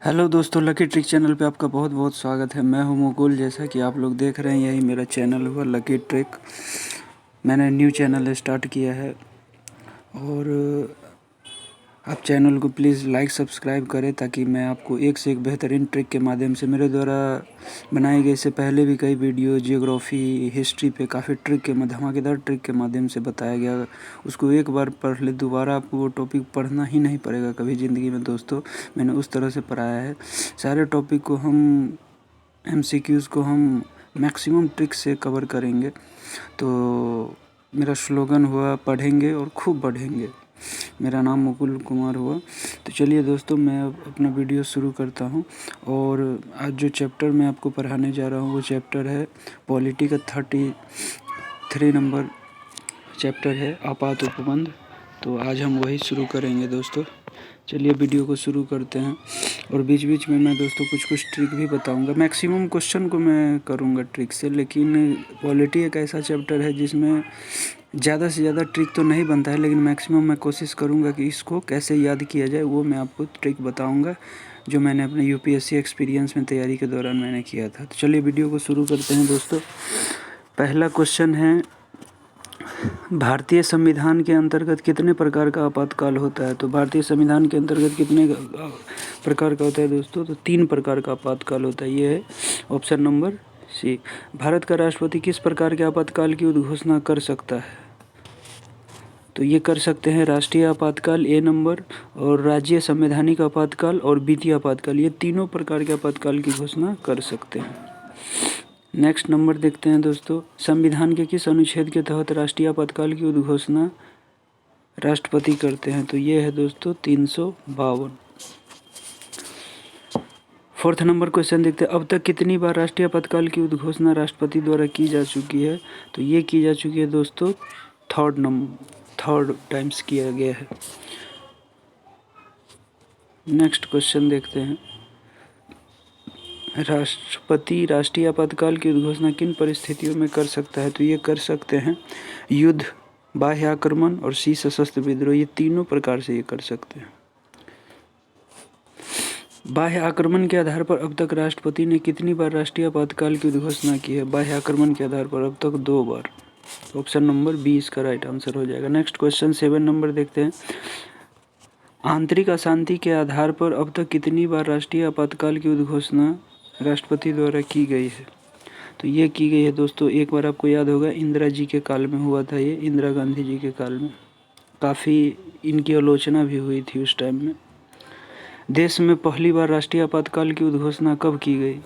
Hello दोस्तों, lucky trick channel पे आपका बहुत बहुत स्वागत है। मैं हूं मुकुल। जैसा कि आप लोग देख रहे हैं, यही मेरा चैनल हुआ लकी ट्रिक। मैंने न्यू चैनल स्टार्ट किया है और आप चैनल को प्लीज़ लाइक सब्सक्राइब करें ताकि मैं आपको एक से एक बेहतरीन ट्रिक के माध्यम से मेरे द्वारा बनाई गई इससे पहले भी कई वीडियो जियोग्राफी हिस्ट्री पे काफ़ी ट्रिक के धमाकेदार ट्रिक के माध्यम से बताया गया। उसको एक बार पढ़ ले, दोबारा आपको वो टॉपिक पढ़ना ही नहीं पड़ेगा कभी ज़िंदगी में। दोस्तों, मैंने उस तरह से पढ़ाया है। सारे टॉपिक को हम MCQs को हम मैक्सिमम ट्रिक से कवर करेंगे। तो मेरा स्लोगन हुआ, पढ़ेंगे और खूब बढ़ेंगे। मेरा नाम मुकुल कुमार हुआ। तो चलिए दोस्तों, मैं अब अपना वीडियो शुरू करता हूँ। और आज जो चैप्टर मैं आपको पढ़ाने जा रहा हूँ वो चैप्टर है पॉलिटी का 33 नंबर चैप्टर है आपात उपबंध। तो आज हम वही शुरू करेंगे दोस्तों। चलिए वीडियो को शुरू करते हैं। और बीच बीच में मैं दोस्तों कुछ ट्रिक भी बताऊंगा। मैक्सिमम क्वेश्चन को मैं करूंगा ट्रिक से, लेकिन पॉलिटी एक ऐसा चैप्टर है जिसमें ज़्यादा से ज़्यादा ट्रिक तो नहीं बनता है, लेकिन मैक्सिमम मैं कोशिश करूंगा कि इसको कैसे याद किया जाए वो मैं आपको ट्रिक बताऊंगा, जो मैंने अपने UPSC एक्सपीरियंस में तैयारी के दौरान मैंने किया था। तो चलिए वीडियो को शुरू करते हैं दोस्तों। पहला क्वेश्चन है, भारतीय संविधान के अंतर्गत कितने प्रकार का आपातकाल होता है? तो भारतीय संविधान के अंतर्गत कितने प्रकार का होता है दोस्तों? तो 3 प्रकार का आपातकाल होता है। ये है ऑप्शन नंबर सी। भारत का राष्ट्रपति किस प्रकार के आपातकाल की उद्घोषणा कर सकता है? तो ये कर सकते हैं राष्ट्रीय आपातकाल A नंबर, और राज्य संवैधानिक आपातकाल और वित्तीय आपातकाल। ये तीनों प्रकार के आपातकाल की घोषणा कर सकते हैं। नेक्स्ट नंबर देखते हैं दोस्तों, संविधान के किस अनुच्छेद के तहत राष्ट्रीय आपातकाल की उद्घोषणा राष्ट्रपति करते हैं? तो ये है दोस्तों 352। फोर्थ नंबर क्वेश्चन देखते हैं, अब तक कितनी बार राष्ट्रीय आपातकाल की उद्घोषणा राष्ट्रपति द्वारा की जा चुकी है? तो ये की जा चुकी है दोस्तों थर्ड टाइम्स किया गया है। नेक्स्ट क्वेश्चन देखते हैं, राष्ट्रपति राष्ट्रीय आपातकाल की उद्घोषणा किन परिस्थितियों में कर सकता है? तो ये कर सकते हैं युद्ध, बाह्य आक्रमण और सशस्त्र विद्रोह। ये तीनों प्रकार से ये कर सकते हैं। बाह्य आक्रमण के आधार पर अब तक राष्ट्रपति ने कितनी बार राष्ट्रीय आपातकाल की उद्घोषणा की है? बाह्य आक्रमण के आधार पर अब तक 2 बार। ऑप्शन नंबर बी इसका राइट आंसर हो जाएगा। नेक्स्ट क्वेश्चन 7 नंबर देखते हैं, आंतरिक अशांति के आधार पर अब तक कितनी बार राष्ट्रीय आपातकाल की उद्घोषणा राष्ट्रपति द्वारा की गई है? तो ये की गई है दोस्तों, एक बार आपको याद होगा इंदिरा जी के काल में हुआ था, ये इंदिरा गांधी जी के काल में। काफ़ी इनकी आलोचना भी हुई थी उस टाइम में। देश में पहली बार राष्ट्रीय आपातकाल की उद्घोषणा कब की गई?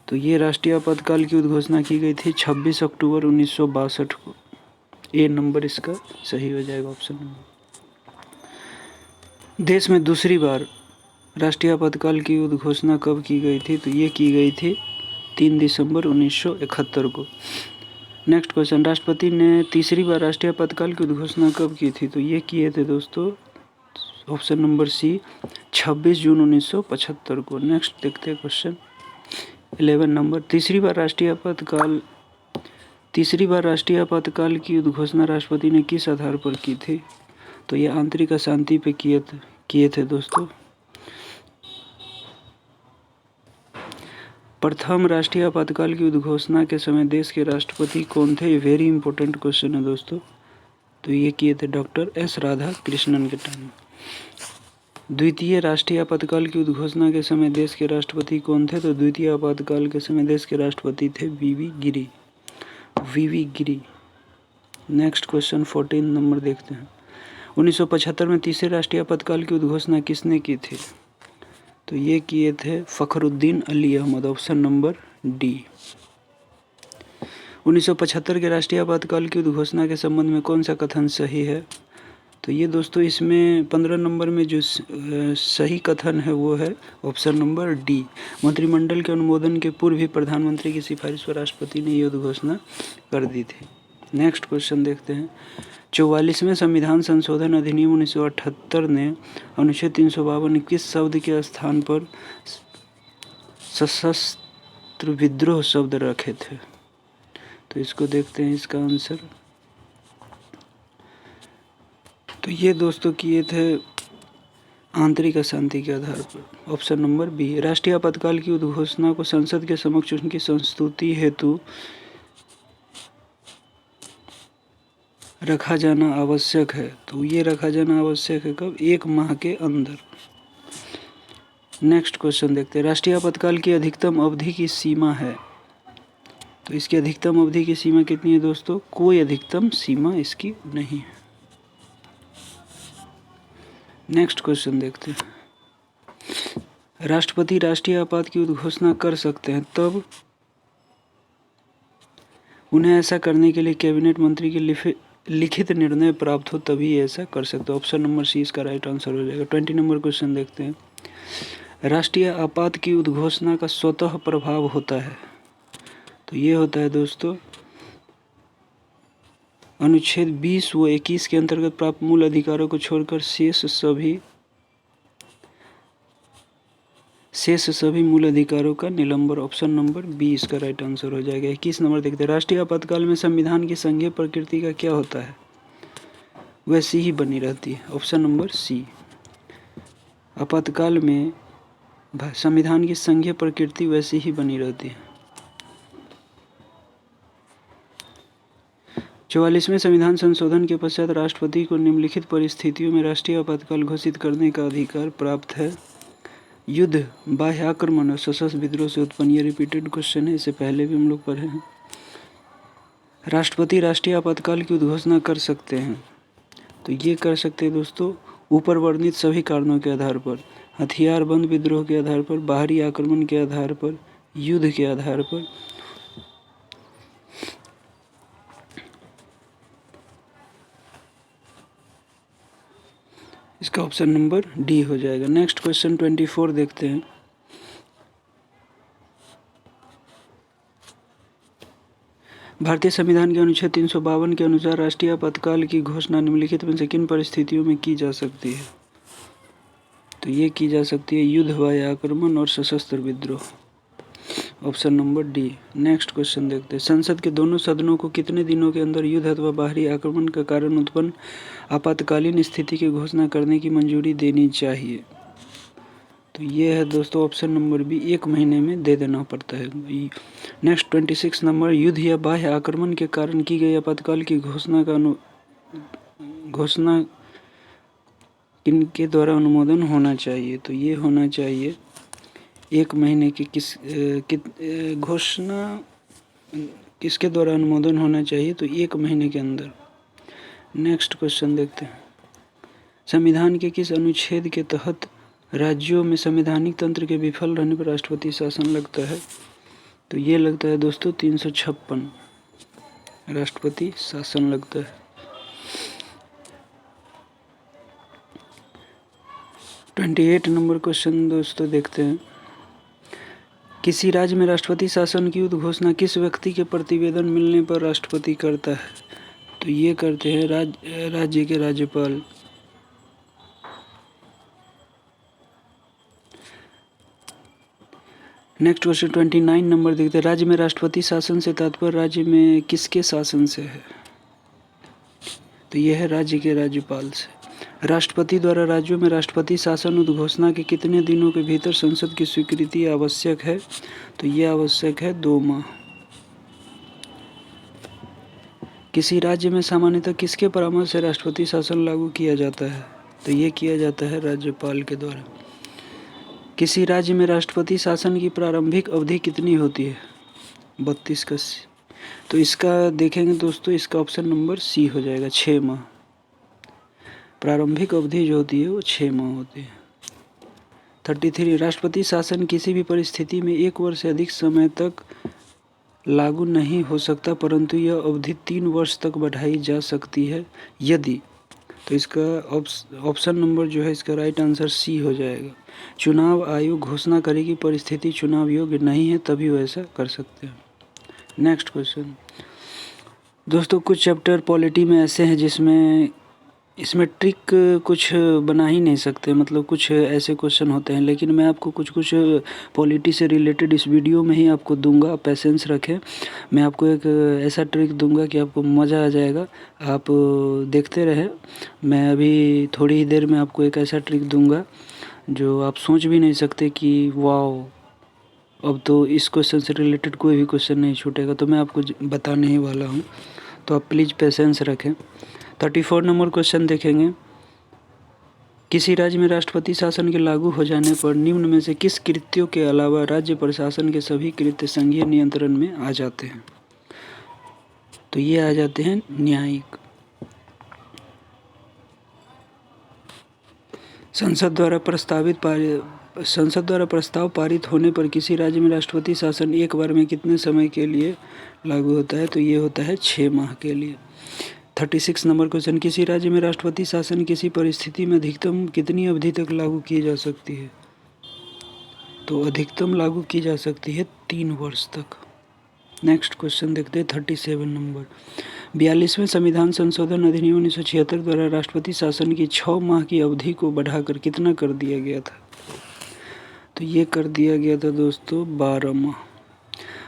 तो ये राष्ट्रीय आपातकाल की उद्घोषणा की गई थी 26 अक्टूबर 1962 को। ए नंबर इसका सही हो जाएगा, ऑप्शन नंबर। देश में दूसरी बार राष्ट्रीय आपातकाल की उद्घोषणा कब की गई थी? तो ये की गई थी 3 दिसंबर 1971 को। नेक्स्ट क्वेश्चन, राष्ट्रपति ने तीसरी बार राष्ट्रीय आपातकाल की उद्घोषणा कब की थी? तो ये किए थे दोस्तों, ऑप्शन नंबर सी, 26 जून 1975 को। नेक्स्ट देखते हैं क्वेश्चन 11 नंबर, तीसरी बार राष्ट्रीय आपातकाल की उद्घोषणा राष्ट्रपति ने किस आधार पर की थी? तो ये आंतरिक अशांति पे किए थे दोस्तों। प्रथम राष्ट्रीय आपातकाल की उद्घोषणा के समय देश के राष्ट्रपति कौन थे? ये वेरी इंपॉर्टेंट क्वेश्चन है दोस्तों। तो ये किए थे डॉक्टर S राधाकृष्णन के टाइम में। द्वितीय राष्ट्रीय आपातकाल की उद्घोषणा के समय देश के राष्ट्रपति कौन थे? तो द्वितीय आपातकाल के समय देश के राष्ट्रपति थे वीवी गिरी। नेक्स्ट क्वेश्चन 14 नंबर देखते हैं, 1975 में तीसरे राष्ट्रीय आपातकाल की उद्घोषणा किसने की थी? तो ये किए थे Fakhruddin Ali Ahmed, option number D. 1975 के राष्ट्रीय आपातकाल की उद्घोषणा के संबंध में कौन सा कथन सही है? तो ये दोस्तों इसमें 15 नंबर में जो सही कथन है वो है ऑप्शन नंबर डी। मंत्रिमंडल के अनुमोदन के पूर्व ही प्रधानमंत्री की सिफारिश पर राष्ट्रपति ने ये उद्घोषणा कर दी थी। नेक्स्ट क्वेश्चन देखते हैं, 44वें संविधान संशोधन अधिनियम 1978 ने अनुच्छेद 352 किस शब्द के स्थान पर सशस्त्र विद्रोह शब्द रखे थे? तो इसको देखते हैं इसका आंसर। तो ये दोस्तों किए थे आंतरिक अशांति के आधार पर। Option number B. राष्ट्रीय आपातकाल की उद्घोषणा को संसद के समक्ष उनकी संस्तुति हेतु रखा जाना आवश्यक है। तो ये रखा जाना आवश्यक है कब? 1 माह के अंदर। नेक्स्ट क्वेश्चन देखते हैं। राष्ट्रीय आपातकाल की अधिकतम अवधि की सीमा है। तो इसकी अधिकतम अवधि की सीमा कितनी है दोस्तों? कोई अधिकतम सीमा इसकी नहीं है। नेक्स्ट क्वेश्चन देखते हैं। राष्ट्रपति राष्ट्रीय आपात की उद्घोषणा कर सकते हैं तब उन्हें ऐसा करने के लिए कैबिनेट मंत्री के लिखित निर्णय प्राप्त हो तभी ऐसा कर सकते हैं। ऑप्शन नंबर सी इसका राइट आंसर हो जाएगा। 20 नंबर क्वेश्चन देखते हैं। राष्ट्रीय आपात की उद्घोषणा का स्वतः प्रभाव होता है। तो ये होता है दोस्तों अनुच्छेद 20 व 21 के अंतर्गत प्राप्त मूल अधिकारों को छोड़कर शेष सभी मूल अधिकारों का निलंबन। ऑप्शन नंबर बी इसका राइट आंसर हो जाएगा। 21 नंबर देखते हैं। राष्ट्रीय आपातकाल में संविधान की संघीय प्रकृति का क्या होता है? वैसी ही बनी रहती है। Option number C. आपातकाल में संविधान की संघीय प्रकृति वैसी ही बनी रहती है। 44वें संविधान संशोधन के पश्चात राष्ट्रपति को निम्नलिखित परिस्थितियों में राष्ट्रीय आपातकाल घोषित करने का अधिकार प्राप्त है। युद्ध, बाह्य आक्रमण और सशस्त्र विद्रोह से उत्पन्न। ये रिपीटेड क्वेश्चन है, इससे पहले भी हम लोग पढ़े हैं। राष्ट्रपति राष्ट्रीय आपातकाल की उद्घोषणा कर सकते हैं। तो ये कर सकते हैं दोस्तों ऊपर वर्णित सभी कारणों के आधार पर। हथियारबंद विद्रोह के आधार पर, बाहरी आक्रमण के आधार पर, युद्ध के आधार पर। इसका ऑप्शन नंबर डी हो जाएगा। नेक्स्ट क्वेश्चन 24 देखते हैं। भारतीय संविधान के अनुच्छेद 352 के अनुसार राष्ट्रीय आपातकाल की घोषणा निम्नलिखित में से किन परिस्थितियों में की जा सकती है? तो ये की जा सकती है युद्ध, बाह्य आक्रमण और सशस्त्र विद्रोह। Option number D. Next question देखते हैं। संसद के दोनों सदनों को कितने दिनों के अंदर युद्ध अथवा बाहरी आक्रमण का कारण उत्पन्न आपातकालीन स्थिति की घोषणा करने की मंजूरी देनी चाहिए? तो ये है दोस्तों ऑप्शन नंबर बी, 1 महीने में दे देना पड़ता है। Next 26 number. युद्ध या बाह्य आक्रमण के कारण की गई आपातकाल की घोषणा किनके द्वारा अनुमोदन होना चाहिए? तो ये होना चाहिए 1 महीने की घोषणा किसके द्वारा अनुमोदन होना चाहिए? तो 1 महीने के अंदर। नेक्स्ट क्वेश्चन देखते हैं। संविधान के किस अनुच्छेद के तहत राज्यों में संवैधानिक तंत्र के विफल रहने पर राष्ट्रपति शासन लगता है? तो ये लगता है दोस्तों 356 राष्ट्रपति शासन लगता है। 28 नंबर क्वेश्चन दोस्तों देखते हैं। किसी राज्य में राष्ट्रपति शासन की उद्घोषणा किस व्यक्ति के प्रतिवेदन मिलने पर राष्ट्रपति करता है? तो ये करते हैं राज्य के राज्यपाल। नेक्स्ट क्वेश्चन 29 नंबर देखते हैं। राज्य में राष्ट्रपति शासन से तात्पर्य राज्य में किसके शासन से है? तो यह है राज्य के राज्यपाल से। राष्ट्रपति द्वारा राज्यों में राष्ट्रपति शासन उद्घोषणा के कितने दिनों के भीतर संसद की स्वीकृति आवश्यक है? तो यह आवश्यक है 2 माह। किसी राज्य में सामान्यतः किसके परामर्श से राष्ट्रपति शासन लागू किया जाता है? तो ये किया जाता है राज्यपाल के द्वारा। किसी राज्य में राष्ट्रपति शासन की प्रारंभिक अवधि कितनी होती है? 32 का। तो इसका देखेंगे दोस्तों, इसका ऑप्शन नंबर सी हो जाएगा, 6 माह। प्रारंभिक अवधि जो होती है वो 6 माह होती है। 33 राष्ट्रपति शासन किसी भी परिस्थिति में 1 वर्ष से अधिक समय तक लागू नहीं हो सकता, परंतु यह अवधि 3 वर्ष तक बढ़ाई जा सकती है यदि। तो इसका ऑप्शन नंबर जो है इसका राइट आंसर सी हो जाएगा। चुनाव आयोग घोषणा करे कि परिस्थिति चुनाव योग्य नहीं है तभी वो ऐसा कर सकते हैं। नेक्स्ट क्वेश्चन दोस्तों, कुछ चैप्टर पॉलिटी में ऐसे हैं जिसमें इसमें ट्रिक कुछ बना ही नहीं सकते, मतलब कुछ ऐसे क्वेश्चन होते हैं, लेकिन मैं आपको कुछ कुछ पॉलिटी से रिलेटेड इस वीडियो में ही आपको दूंगा। पेशेंस रखें, मैं आपको एक ऐसा ट्रिक दूंगा कि आपको मज़ा आ जाएगा। आप देखते रहें। मैं अभी थोड़ी ही देर में आपको एक ऐसा ट्रिक दूंगा जो आप सोच भी नहीं सकते कि वाह, अब तो इस क्वेश्चन से रिलेटेड कोई भी क्वेश्चन नहीं छूटेगा। तो मैं आपको बताने ही वाला हूँ, तो आप प्लीज़ पेशेंस रखें। 34 नंबर क्वेश्चन देखेंगे। किसी राज्य में राष्ट्रपति शासन के लागू हो जाने पर निम्न में से किस कृत्यों के अलावा राज्य प्रशासन के सभी कृत्य संघीय नियंत्रण में आ जाते हैं? तो ये आ जाते हैं न्यायिक। संसद द्वारा प्रस्ताव पारित होने पर किसी राज्य में राष्ट्रपति शासन एक बार में कितने समय के लिए लागू होता है? तो ये होता है 6 माह के लिए। 36 नंबर क्वेश्चन। किसी राज्य में राष्ट्रपति शासन किसी परिस्थिति में अधिकतम कितनी अवधि तक लागू की जा सकती है? तो अधिकतम लागू की जा सकती है 3 वर्ष तक। नेक्स्ट क्वेश्चन देखते हैं 37 नंबर। 42वें संविधान संशोधन अधिनियम 1976 द्वारा राष्ट्रपति शासन की 6 माह की अवधि को बढ़ाकर कितना कर दिया गया था? तो ये कर दिया गया था दोस्तों 12 माह।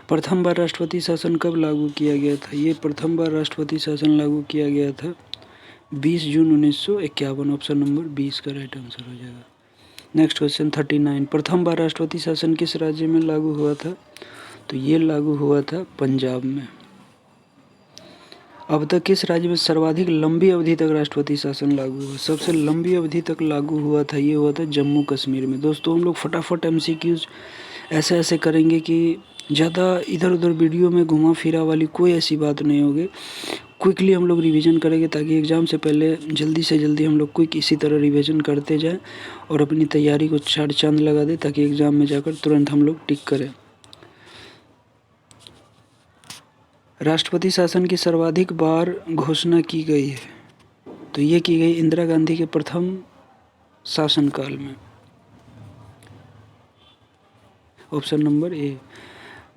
प्रथम बार राष्ट्रपति शासन कब लागू किया गया था? ये प्रथम बार राष्ट्रपति शासन लागू किया गया था 20 जून 1951। ऑप्शन नंबर 20 का राइट आंसर हो जाएगा। Next question 39। प्रथम बार राष्ट्रपति शासन किस राज्य में लागू हुआ था? तो ये लागू हुआ था पंजाब में। अब तक किस राज्य में सर्वाधिक लंबी अवधि तक राष्ट्रपति शासन लागू हुआ? सबसे लंबी अवधि तक लागू हुआ था, ये हुआ था जम्मू कश्मीर में। दोस्तों हम लोग फटाफट MCQs ऐसे ऐसे करेंगे कि ज़्यादा इधर उधर वीडियो में घुमा फिरा वाली कोई ऐसी बात नहीं होगी। क्विकली हम लोग रिवीजन करेंगे ताकि एग्ज़ाम से पहले जल्दी से जल्दी हम लोग क्विक इसी तरह रिवीजन करते जाएं और अपनी तैयारी को चार चांद लगा दें ताकि एग्ज़ाम में जाकर तुरंत हम लोग टिक करें। राष्ट्रपति शासन की सर्वाधिक बार घोषणा की गई है? तो ये की गई इंदिरा गांधी के प्रथम शासनकाल में। Option number A.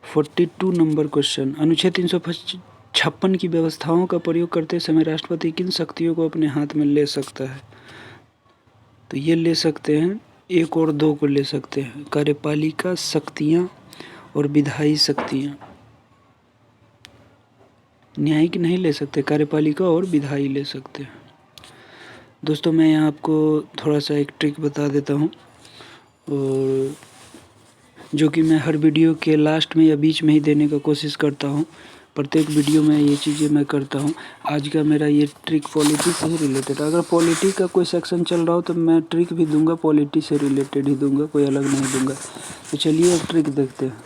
42 number question. अनुच्छेद 356 की व्यवस्थाओं का प्रयोग करते समय राष्ट्रपति किन शक्तियों को अपने हाथ में ले सकता है? तो ये ले सकते हैं 1 और 2 को ले सकते हैं, कार्यपालिका शक्तियाँ और विधायी शक्तियाँ। न्यायिक नहीं ले सकते, कार्यपालिका और विधायी ले सकते हैं। दोस्तों मैं यहाँ आपको थोड़ा सा एक ट्रिक बता देता हूँ, और जो कि मैं हर वीडियो के लास्ट में या बीच में ही देने का कोशिश करता हूँ। प्रत्येक वीडियो में ये चीज़ें मैं करता हूँ। आज का मेरा ये ट्रिक पॉलिटी से ही रिलेटेड। अगर पॉलिटी का कोई सेक्शन चल रहा हो तो मैं ट्रिक भी दूंगा, पॉलिटी से रिलेटेड ही दूंगा, कोई अलग नहीं दूंगा। तो चलिए एक ट्रिक देखते हैं।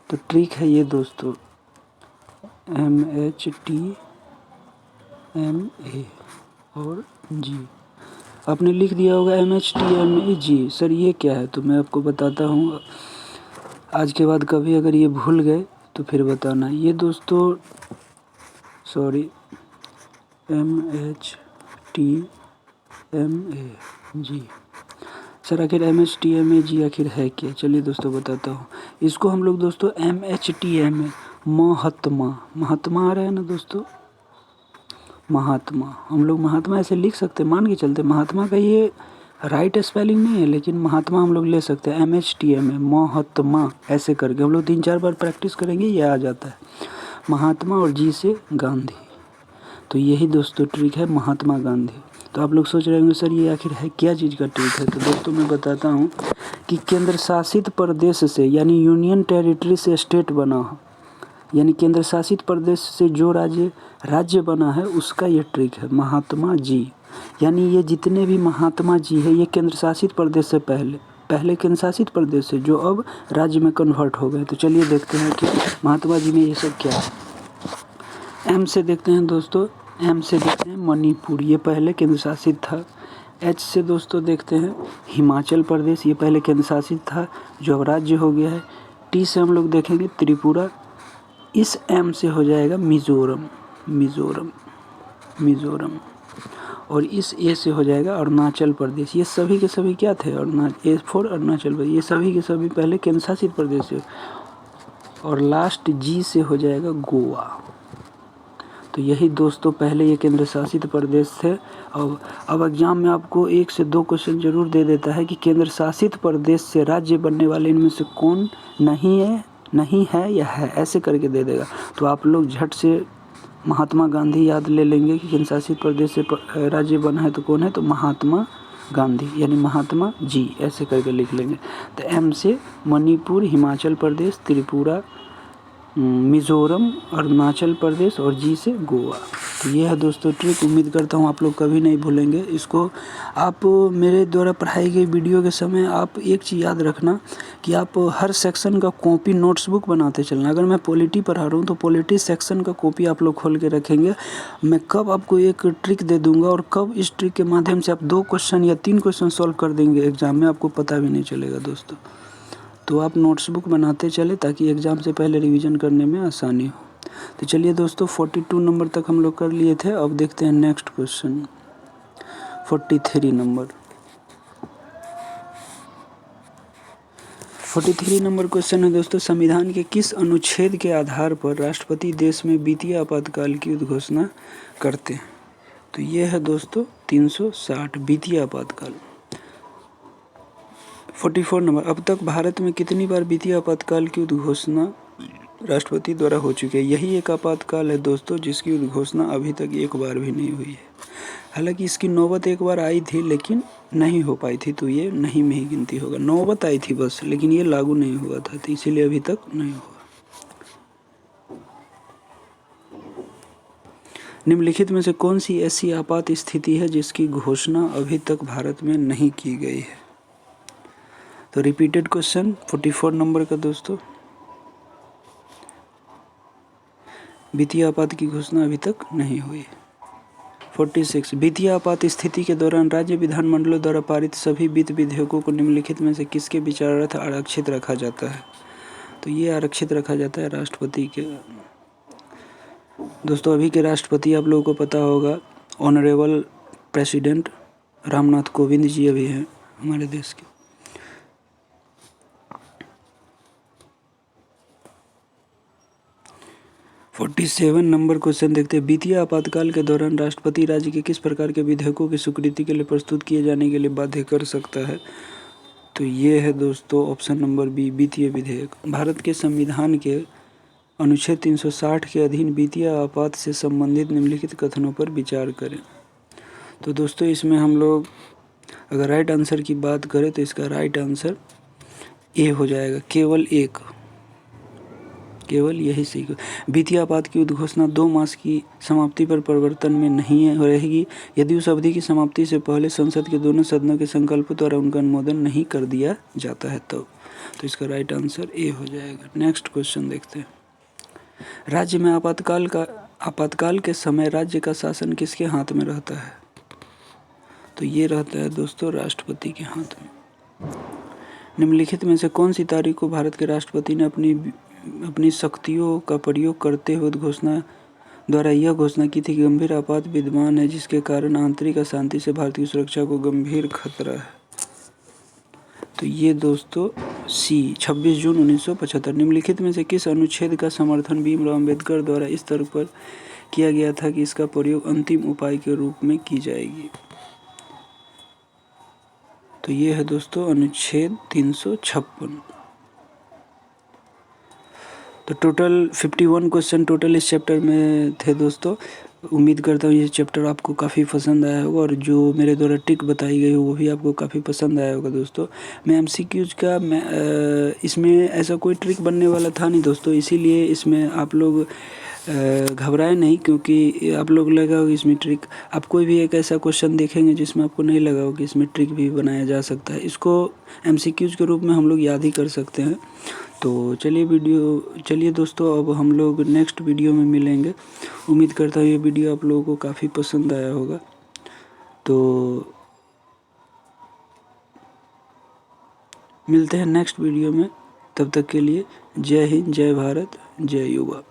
तो ट्रिक है ये दोस्तों, MHTMA और G। आपने लिख दिया होगा MHTMAG। सर ये क्या है? तो मैं आपको बताता हूँ। आज के बाद कभी अगर ये भूल गए तो फिर बताना। ये दोस्तों सॉरी MHTMAG। सर आखिर MHTMAG आखिर है क्या? चलिए दोस्तों बताता हूँ। इसको हम लोग दोस्तों MHTMA महात्मा आ रहा है ना दोस्तों, महात्मा। हम लोग महात्मा ऐसे लिख सकते, मान के चलते महात्मा का ये राइट स्पेलिंग नहीं है, लेकिन महात्मा हम लोग ले सकते हैं। MHTMA महात्मा ऐसे करके हम लोग 3-4 बार प्रैक्टिस करेंगे, ये आ जाता है। महात्मा और जी से गांधी। तो यही दोस्तों ट्रिक है, महात्मा गांधी। तो आप लोग सोच रहे होंगे सर ये आखिर है क्या चीज़ का ट्रिक है? तो दोस्तों मैं बताता हूँ कि केंद्र शासित प्रदेश से, यानी यूनियन टेरिटरी से स्टेट बना हो, यानी केंद्र शासित प्रदेश से जो राज्य बना है उसका ये ट्रिक है, महात्मा जी। यानी ये जितने भी महात्मा जी है ये केंद्र शासित प्रदेश से पहले केंद्र शासित प्रदेश से जो अब राज्य में कन्वर्ट हो गए। तो चलिए देखते हैं कि महात्मा जी में ये सब क्या है। एम से देखते हैं दोस्तों, एम से देखते हैं मणिपुर, ये पहले केंद्र शासित था। एच से दोस्तों देखते हैं हिमाचल प्रदेश, ये पहले केंद्र शासित था जो अब राज्य हो गया है। टी से हम लोग देखेंगे त्रिपुरा। इस एम से हो जाएगा मिजोरम, और इस ए से हो जाएगा अरुणाचल प्रदेश। ये सभी के सभी क्या थे? A for Arunachal Pradesh. ये सभी के सभी पहले केंद्र शासित प्रदेश से। और लास्ट जी से हो जाएगा गोवा। तो यही दोस्तों पहले ये केंद्र शासित प्रदेश थे। अब एग्जाम में आपको 1 से 2 क्वेश्चन जरूर दे देता है कि केंद्र शासित प्रदेश से राज्य बनने वाले इनमें से कौन नहीं है या है, ऐसे करके दे देगा। तो आप लोग झट से महात्मा गांधी याद ले लेंगे कि केंद्र शासित प्रदेश से राज्य बना है तो कौन है, तो महात्मा गांधी यानी महात्मा जी, ऐसे करके लिख लेंगे। तो एम से मणिपुर, हिमाचल प्रदेश, त्रिपुरा, मिज़ोरम, अरुणाचल प्रदेश और जी से गोवा। तो ये है दोस्तों ट्रिक। उम्मीद करता हूँ आप लोग कभी नहीं भूलेंगे इसको। आप मेरे द्वारा पढ़ाई गई वीडियो के समय आप एक चीज़ याद रखना कि आप हर सेक्शन का कॉपी नोट्स बुक बनाते चलना। अगर मैं पॉलिटी पढ़ा रहा हूँ तो पॉलिटी सेक्शन का कॉपी आप लोग खोल के रखेंगे। मैं कब आपको एक ट्रिक दे दूँगा और कब इस ट्रिक के माध्यम से आप 2 क्वेश्चन या 3 क्वेश्चन सॉल्व कर देंगे एग्ज़ाम में, आपको पता भी नहीं चलेगा दोस्तों। तो आप नोट्स बुक बनाते चले ताकि एग्ज़ाम से पहले रिवीजन करने में आसानी हो। तो चलिए दोस्तों 42 नंबर तक हम लोग कर लिए थे। अब देखते हैं next question 43 number. 43 number question है दोस्तों, संविधान के किस अनुच्छेद के आधार पर राष्ट्रपति देश में वित्तीय आपातकाल की उद्घोषणा करते हैं। तो ये है दोस्तों 360 वित्तीय आपातकाल। 44 नंबर, अब तक भारत में कितनी बार वित्तीय आपातकाल की उद्घोषणा राष्ट्रपति द्वारा हो चुकी है। यही एक आपातकाल है दोस्तों जिसकी उद्घोषणा अभी तक एक बार भी नहीं हुई है। हालांकि इसकी नौबत एक बार आई थी लेकिन नहीं हो पाई थी, तो ये नहीं में ही गिनती होगा। नौबत आई थी बस, लेकिन ये लागू नहीं हुआ था, तो इसीलिए अभी तक नहीं हुआ। निम्नलिखित में से कौन सी ऐसी आपात स्थिति है जिसकी घोषणा अभी तक भारत में नहीं की गई है। तो रिपीटेड क्वेश्चन 44 नंबर का दोस्तों, वित्तीय आपात की घोषणा अभी तक नहीं हुई। 46, वित्तीय आपात स्थिति के दौरान राज्य विधानमंडलों द्वारा पारित सभी वित्त विधेयकों को निम्नलिखित में से किसके विचारार्थ आरक्षित रखा जाता है। तो ये आरक्षित रखा जाता है राष्ट्रपति के। दोस्तों अभी के राष्ट्रपति आप लोगों को पता होगा, ऑनरेबल प्रेसिडेंट रामनाथ कोविंद जी अभी हैं हमारे देश के। फोर्टी नंबर क्वेश्चन देखते हैं, वित्तीय आपातकाल के दौरान राष्ट्रपति राज्य के किस प्रकार के विधेयकों की स्वीकृति के लिए प्रस्तुत किए जाने के लिए बाध्य कर सकता है। तो ये है दोस्तों ऑप्शन नंबर बी, वित्तीय विधेयक। भारत के संविधान के अनुच्छेद 360 के अधीन वित्तीय आपात से संबंधित निम्नलिखित कथनों पर विचार करें। तो दोस्तों इसमें हम लोग अगर राइट आंसर की बात करें तो इसका राइट आंसर ए हो जाएगा, केवल यही सही। वित्तीय आपात की उद्घोषणा 2 मास की समाप्ति पर परिवर्तन में नहीं रहेगी यदि उस अवधि की समाप्ति से पहले संसद के दोनों सदनों के संकल्प द्वारा उनका अनुमोदन नहीं कर दिया जाता है तो इसका राइट आंसर ए हो जाएगा। नेक्स्ट क्वेश्चन देखते हैं, राज्य में आपातकाल के समय राज्य का शासन किसके हाथ में रहता है। तो ये रहता है दोस्तों राष्ट्रपति के हाथ में। निम्नलिखित में से कौन सी तारीख को भारत के राष्ट्रपति ने अपनी शक्तियों का प्रयोग करते हुए घोषणा द्वारा यह घोषणा की थी कि गंभीर आपात विद्यमान है जिसके कारण आंतरिक अशांति से भारत की सुरक्षा को गंभीर खतरा है। तो ये दोस्तों सी 26 जून 1975। निम्नलिखित में से किस अनुच्छेद का समर्थन भीमराव अम्बेडकर द्वारा इस तर्क पर किया गया था कि इसका प्रयोग अंतिम उपाय के रूप में की जाएगी। तो ये है दोस्तों अनुच्छेद 356। तो टोटल 51 क्वेश्चन टोटल इस चैप्टर में थे दोस्तों। उम्मीद करता हूँ ये चैप्टर आपको काफ़ी पसंद आया होगा और जो मेरे द्वारा ट्रिक बताई गई वो भी आपको काफ़ी पसंद आया होगा दोस्तों। मैं एमसीक्यूज का इसमें ऐसा कोई ट्रिक बनने वाला था नहीं दोस्तों, इसीलिए इसमें आप लोग घबराए नहीं, क्योंकि आप लोग लगा हो इसमें ट्रिक, आप कोई भी एक ऐसा क्वेश्चन देखेंगे जिसमें आपको नहीं लगा हो कि इसमें ट्रिक भी बनाया जा सकता है, इसको एमसीक्यूज के रूप में हम लोग याद ही कर सकते हैं। तो चलिए दोस्तों अब हम लोग नेक्स्ट वीडियो में मिलेंगे। उम्मीद करता हूँ ये वीडियो आप लोगों को काफ़ी पसंद आया होगा। तो मिलते हैं नेक्स्ट वीडियो में, तब तक के लिए जय हिंद, जय भारत, जय युवा।